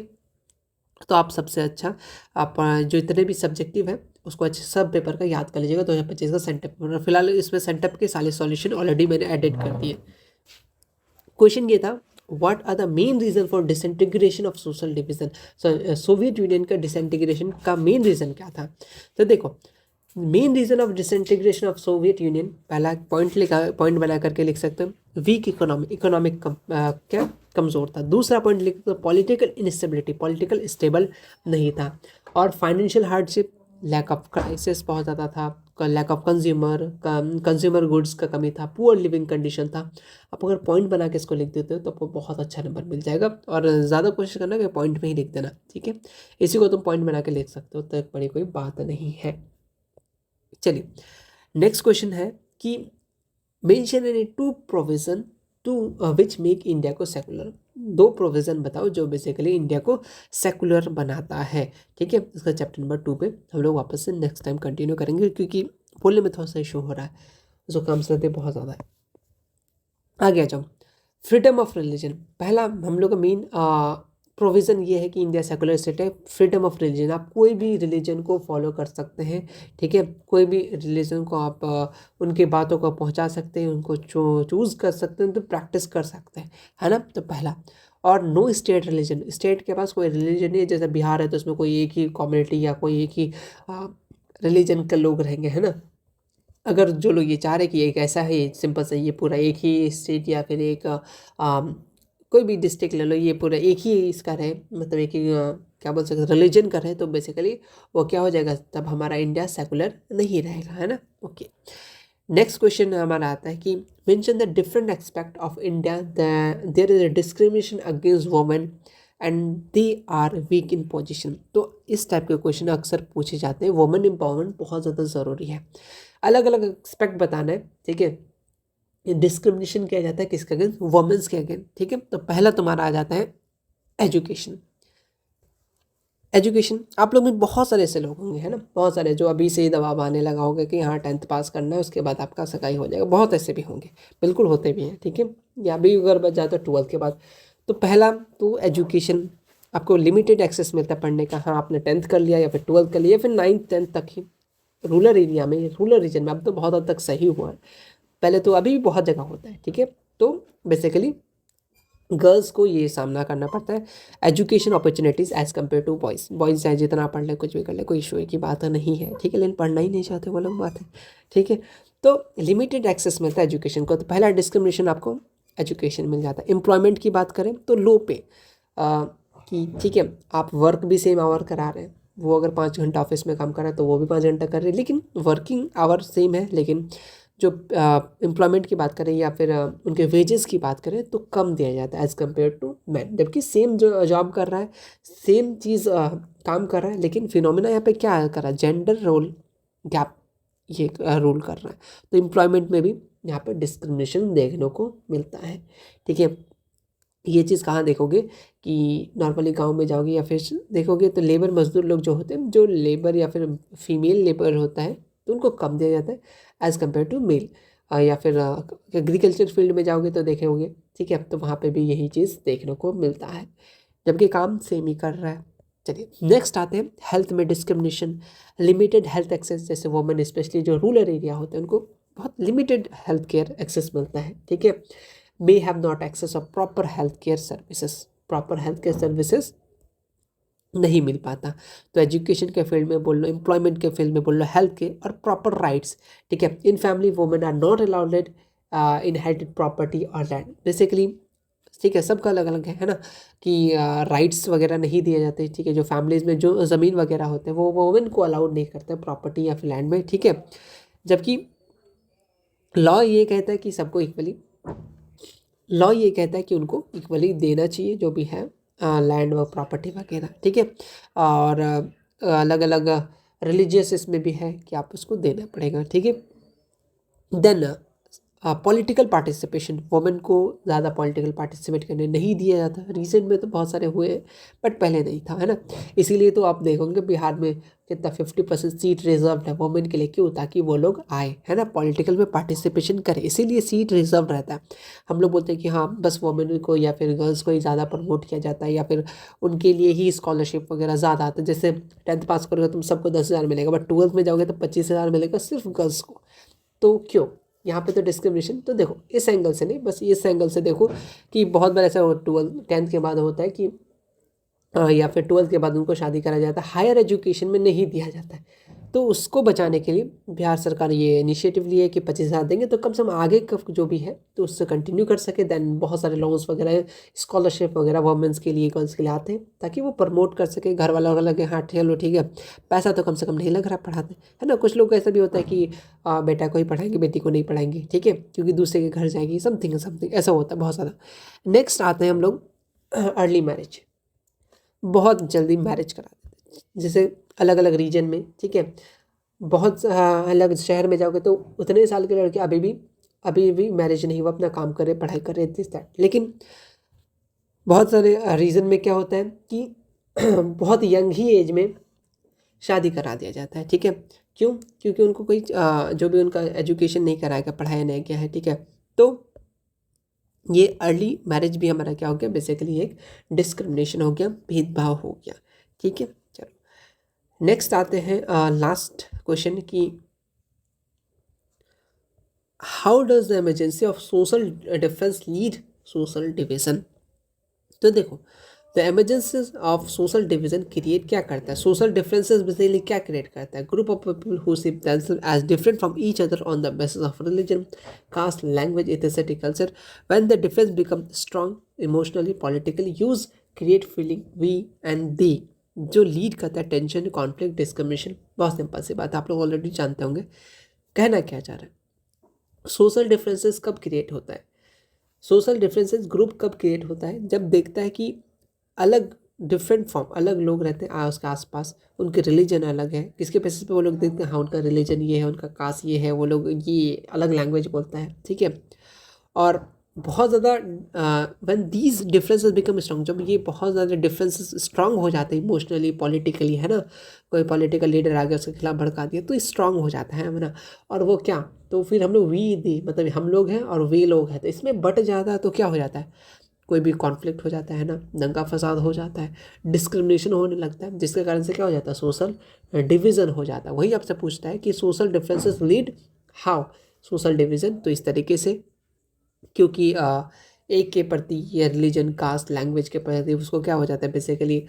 तो आप सबसे अच्छा आप जो इतने भी सब्जेक्टिव है उसको अच्छे सब पेपर का याद कर लीजिएगा। 2025 का सेंटअप पेपर, फिलहाल इसमें सेंटअप के सारे सॉल्यूशन ऑलरेडी मैंने एडिट कर दिए। क्वेश्चन ये था, what are the main reason for disintegration of social division. Soviet Union का डिसइंटीग्रेशन का मेन रीजन क्या था? तो देखो, main reason of disintegration of Soviet Union, पहला पॉइंट बना करके लिख सकते हैं, वीक इकोनॉमिक क्या कमज़ोर था। दूसरा पॉइंट लिख सकते, पॉलिटिकल इनस्टेबिलिटी, पॉलिटिकल स्टेबल नहीं था। और financial hardship, lack of crisis बहुत ज़्यादा था, लैक ऑफ कंज्यूमर गुड्स का कमी था, पुअर लिविंग कंडीशन था। आप अगर पॉइंट बना के इसको लिख देते हो तो आपको बहुत अच्छा नंबर मिल जाएगा। और ज़्यादा कोशिश करना कि पॉइंट में ही लिख देना। ठीक है, इसी को तुम पॉइंट बना के लिख सकते हो, तो एक बड़ी कोई बात नहीं है। चलिए, नेक्स्ट क्वेश्चन है कि mention any 2 provision to which make India को सेकुलर। 2 प्रोविजन बताओ जो बेसिकली इंडिया को सेकुलर बनाता है। ठीक है, इसका चैप्टर नंबर 2 पे हम लोग वापस से नेक्स्ट टाइम कंटिन्यू करेंगे, क्योंकि बोलने में थोड़ा सा इशू हो रहा है, उसको काम से बहुत ज़्यादा है। आगे आ जाओ, फ्रीडम ऑफ रिलीजन। पहला हम लोग का मेन प्रोविज़न ये है कि इंडिया सेकुलर स्टेट है। फ्रीडम ऑफ रिलीजन, आप कोई भी रिलीजन को फॉलो कर सकते हैं। ठीक है, कोई भी रिलीजन को आप उनकी बातों को पहुंचा सकते हैं, उनको चूज़ कर सकते हैं, तो प्रैक्टिस कर सकते हैं, है ना। तो पहला, और नो स्टेट रिलीजन, स्टेट के पास कोई रिलीजन नहीं है। जैसे बिहार है तो उसमें कोई एक ही कम्युनिटी या कोई एक ही रिलीजन के लोग रहेंगे, है ना। अगर जो लोग ये चाह रहे कि एक ऐसा है सिंपल से, ये पूरा एक ही स्टेट या फिर एक कोई भी डिस्ट्रिक्ट ले लो, ये पूरा एक ही इसका रहे, मतलब एक ही क्या बोल सकते रिलीजन का रहे, तो बेसिकली वो क्या हो जाएगा, तब हमारा इंडिया सेकुलर नहीं रहेगा, है ना। ओके, नेक्स्ट क्वेश्चन हमारा आता है कि mention the different aspect of India there is a discrimination against women and they are weak in position. तो इस टाइप के क्वेश्चन अक्सर पूछे जाते हैं। वुमेन एम्पावरमेंट बहुत ज़्यादा ज़रूरी है, अलग अलग एक्सपेक्ट बताना है। ठीक है, डिस्क्रिमिनेशन किया जाता है किसके अगेंस्ट, वुमेन्स के अगेंस्ट। ठीक है, तो पहला तुम्हारा आ जाता है एजुकेशन। एजुकेशन, आप लोग में बहुत सारे ऐसे लोग होंगे, है ना, बहुत सारे जो अभी से ही दबाव आने लगा होगा कि हाँ 10th पास करना है उसके बाद आपका सगाई हो जाएगा। बहुत ऐसे भी होंगे, बिल्कुल होते भी हैं। ठीक है, या अभी अगर बच जाता है 12th के बाद। तो पहला तो एजुकेशन, आपको लिमिटेड एक्सेस मिलता है पढ़ने का। हाँ, आपने 10th कर लिया या फिर 12th कर लिया, फिर 9th 10th तक ही रूरल एरिया में, रूरल रीजन में। अब तो बहुत हद तक सही हुआ है, पहले तो अभी भी बहुत जगह होता है। ठीक है, तो बेसिकली गर्ल्स को ये सामना करना पड़ता है education opportunities as compare to boys. Boys चाहे जितना पढ़ ले, कुछ भी कर ले, कोई इशू की बात नहीं है। ठीक है, लेकिन पढ़ना ही नहीं चाहते वो लोग, बात है। ठीक है, तो लिमिटेड एक्सेस मिलता है एजुकेशन को, तो पहला डिस्क्रिमिनेशन आपको एजुकेशन मिल जाता है। एम्प्लॉयमेंट की बात करें तो लो पे, कि ठीक है आप वर्क भी सेम आवर करा रहे हैं, वो अगर 5 घंटा ऑफिस में काम कर रहा है तो वो भी 5 घंटा कर रहे हैं, लेकिन वर्किंग आवर सेम है। लेकिन जो एम्प्लॉयमेंट की बात करें या फिर उनके वेजेस की बात करें तो कम दिया जाता है एज़ कम्पेयर टू मैन। जबकि सेम जो जॉब कर रहा है, सेम चीज़ काम कर रहा है, लेकिन फिनोमिना यहाँ पे क्या कर रहा है, जेंडर रोल गैप ये रूल कर रहा है। तो एम्प्लॉयमेंट में भी यहाँ पे डिस्क्रिमिनेशन देखने को मिलता है। ठीक है, ये चीज़ कहाँ देखोगे कि नॉर्मली गांव में जाओगे या फिर देखोगे तो लेबर मजदूर लोग जो होते हैं, जो लेबर या फिर फीमेल लेबर होता है तो उनको कम दिया जाता है एज़ कम्पेयर टू मेल। या फिर एग्रीकल्चर फील्ड में जाओगे तो देखे होंगे। ठीक है, तो वहाँ पे भी यही चीज़ देखने को मिलता है, जबकि काम सेम ही कर रहा है। चलिए नेक्स्ट आते हैं, हेल्थ में डिस्क्रिमिनेशन, लिमिटेड हेल्थ एक्सेस। जैसे वुमेन स्पेशली जो रूरल एरिया होते हैं उनको बहुत लिमिटेड हेल्थ केयर एक्सेस मिलता है। ठीक है, may have not access of proper healthcare services, proper health care services नहीं मिल पाता। तो एजुकेशन के फील्ड में बोल लो, एम्प्लॉयमेंट के फील्ड में बोल लो, हेल्थ के और प्रॉपर राइट्स। ठीक है, in family women are not allowed inherited property और लैंड। बेसिकली ठीक है, सबका अलग अलग है ना, कि राइट्स वगैरह नहीं दिए जाते। ठीक है, जो फैमिलीज़ में जो ज़मीन वगैरह होते हैं वो वुमेन को अलाउड नहीं करते प्रॉपर्टी या फिर लैंड में। ठीक है, जबकि लॉ ये कहता है कि सबको इक्वली, लॉ ये कहता है कि उनको इक्वली देना चाहिए जो भी है, लैंड व प्रॉपर्टी वगैरह, ठीक है। और अलग अलग रिलीजियस इसमें भी है कि आप उसको देना पड़ेगा, ठीक है। देन पॉलिटिकल पार्टिसिपेशन, वुमेन को ज़्यादा पॉलिटिकल पार्टिसिपेट करने नहीं दिया जाता। रिसेंट में तो बहुत सारे हुए हैं बट पहले नहीं था, है ना। इसीलिए तो आप देखोगे बिहार में कितना 50% सीट रिजर्व है वुमेन के लिए, क्यों? ताकि वो लोग आए, है ना, पॉलिटिकल में पार्टिसिपेशन करें, इसीलिए सीट रिजर्व रहता है। हम लोग बोलते हैं कि हाँ बस वुमेन को या फिर गर्ल्स को ही ज़्यादा प्रमोट किया जाता है, या फिर उनके लिए ही स्कॉलरशिप वगैरह ज़्यादा आता है। जैसे 10th पास करोगे तुम सबको 10,000 मिलेगा, बट 12th में जाओगे तो 25,000 मिलेगा सिर्फ गर्ल्स को। तो क्यों? यहाँ पे तो डिस्क्रिमिनेशन। तो देखो इस एंगल से नहीं, बस इस एंगल से देखो कि बहुत बार ऐसा 10th के बाद होता है कि या फिर 12th के बाद उनको शादी करा जाता है, हायर एजुकेशन में नहीं दिया जाता है। तो उसको बचाने के लिए बिहार सरकार ये इनिशिएटिव लिए कि 25,000 देंगे, तो कम से कम आगे का जो भी है तो उससे कंटिन्यू कर सके। देन बहुत सारे लोन्स वगैरह, स्कॉलरशिप वगैरह वुमेंस के लिए, गर्ल्स के लिए आते हैं, ताकि वो प्रमोट कर सके। घर वालों को लगे हाँ चलो ठीक है, पैसा तो कम से कम नहीं लग रहा पढ़ाते, है ना। कुछ लोग को ऐसा भी होता है कि बेटा को ही पढ़ाएंगे, बेटी को नहीं पढ़ाएंगे, ठीक है, क्योंकि दूसरे के घर जाएगी, समथिंग समथिंग ऐसा होता है बहुत ज़्यादा। नेक्स्ट आते हैं हम लोग अर्ली मैरिज। बहुत जल्दी मैरिज करा देते हैं, जैसे अलग अलग रीजन में, ठीक है। बहुत अलग शहर में जाओगे तो उतने साल के लड़के अभी भी मैरिज नहीं हुआ, अपना काम कर रहे, पढ़ाई कर रहे, दिस दैट। लेकिन बहुत सारे रीज़न में क्या होता है कि बहुत यंग ही एज में शादी करा दिया जाता है, ठीक है। क्यों? क्योंकि उनको कोई जो भी उनका एजुकेशन नहीं कराएगा, पढ़ाया नहीं किया है, ठीक है। तो ये अर्ली मैरिज भी हमारा क्या हो गया, बेसिकली एक डिस्क्रिमिनेशन हो गया, भेदभाव हो गया, ठीक है। चलो नेक्स्ट आते हैं लास्ट क्वेश्चन की how does the emergency of social difference lead social division. तो देखो the emergencies of social division create क्या करता है, सोशल डिफरेंसेस बेसिकली क्या क्रिएट करता है, group of people who see themselves as different from each other on the basis of religion, caste, language, ethnicity, culture. When the difference become strong emotionally, politically, use create feeling we and they, जो lead करता है tension, conflict, discrimination. बहुत simple सी बात, आप लोग already जानते होंगे। कहना क्या चाह रहा है, सोशल डिफरेंसेस कब क्रिएट होता है, सोशल डिफरेंसेस ग्रुप कब क्रिएट होता है, जब देखता है कि अलग डिफरेंट फॉर्म, अलग लोग रहते हैं उसके आसपास, उनके रिलीजन अलग है, किसके बेसिस पे वो लोग देखते हैं, हाँ उनका रिलीजन ये है, उनका कास्ट ये है, वो लोग ये अलग लैंग्वेज बोलता है, ठीक है। और बहुत ज़्यादा when these differences become strong, जब ये बहुत ज़्यादा डिफरेंसेस स्ट्रॉन्ग हो जाते हैं इमोशनली, पॉलिटिकली, है ना, कोई पॉलिटिकल लीडर आ गया उसके खिलाफ भड़का दिया, तो स्ट्रॉन्ग हो जाता है ना। और वो क्या, तो फिर हम लोग वी दी, मतलब हम लोग हैं और वे लोग हैं, तो इसमें बट जाता है तो क्या हो जाता है, कोई भी कॉन्फ्लिक्ट हो जाता है ना, दंगा फसाद हो जाता है, डिस्क्रिमिनेशन होने लगता है, जिसके कारण से क्या हो जाता है, सोशल डिवीज़न हो जाता है। वही आपसे पूछता है कि social differences lead how social division, तो इस तरीके से, क्योंकि एक के प्रति या रिलीजन, कास्ट, लैंग्वेज के प्रति उसको क्या हो जाता है, बेसिकली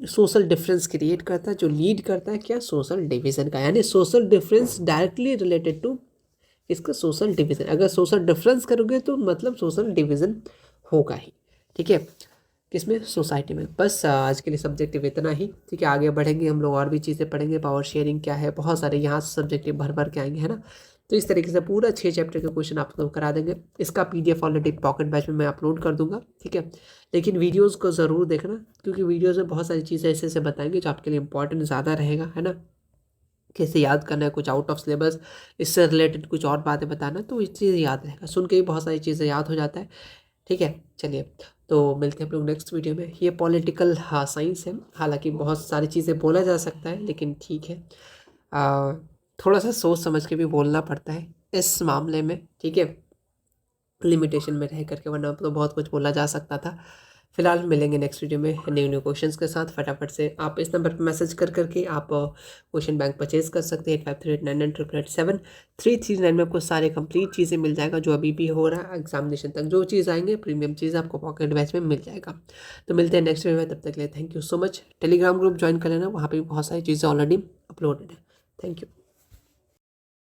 सोशल डिफरेंस क्रिएट करता है, जो लीड करता है क्या, सोशल डिवीज़न का। यानी social difference directly related to इसका सोशल डिवीज़न। अगर सोशल डिफरेंस करोगे तो मतलब सोशल डिवीज़न होगा ही, ठीक है, किसमें, सोसाइटी में। बस आज के लिए सब्जेक्टिव इतना ही, ठीक है। आगे बढ़ेंगे हम लोग और भी चीज़ें पढ़ेंगे, पावर शेयरिंग क्या है, बहुत सारे यहाँ से सब्जेक्टिव भर भर के आएंगे, है ना। तो इस तरीके से पूरा 6 चैप्टर के क्वेश्चन आप लोग करा देंगे। इसका पीडीएफ ऑलरेडी पॉकेट बैच में मैं अपलोड कर दूंगा, ठीक है। लेकिन वीडियोज़ को ज़रूर देखना, क्योंकि वीडियोज़ में बहुत सारी चीज़ें ऐसे ऐसे बताएंगे जो आपके लिए इंपॉर्टेंट ज़्यादा रहेगा, है ना। कैसे याद करना है, कुछ आउट ऑफ सिलेबस, इससे रिलेटेड कुछ और बातें बताना, तो ये चीज़ याद रहेगा, सुन के ही बहुत सारी चीज़ें याद हो जाता है, ठीक है। चलिए तो मिलते हैं हम लोग नेक्स्ट वीडियो में। ये पॉलिटिकल हाँ साइंस है, हालांकि बहुत सारी चीज़ें बोला जा सकता है, लेकिन ठीक है, थोड़ा सा सोच समझ के भी बोलना पड़ता है इस मामले में, ठीक है, लिमिटेशन में रह करके, वरना तो बहुत कुछ बोला जा सकता था। फिलहाल मिलेंगे नेक्स्ट वीडियो में न्यू न्यू क्वेश्चंस के साथ। फटाफट से आप इस नंबर पर मैसेज कर करके आप क्वेश्चन बैंक परचेज कर सकते हैं, 853899887339 में आपको सारे कंप्लीट चीज़ें मिल जाएगा, जो अभी भी हो रहा है एग्जामिनेशन तक, जो चीज़ आएंगे प्रीमियम चीज़ आपको पॉकेट बैच में मिल जाएगा। तो मिलते हैं नेक्स्ट वीडियो में, तब तक के लिए thank you so much. Telegram group join कर लेना, वहाँ पर भी बहुत सारी चीज़ें ऑलरेडी अपलोडेड है। Thank you.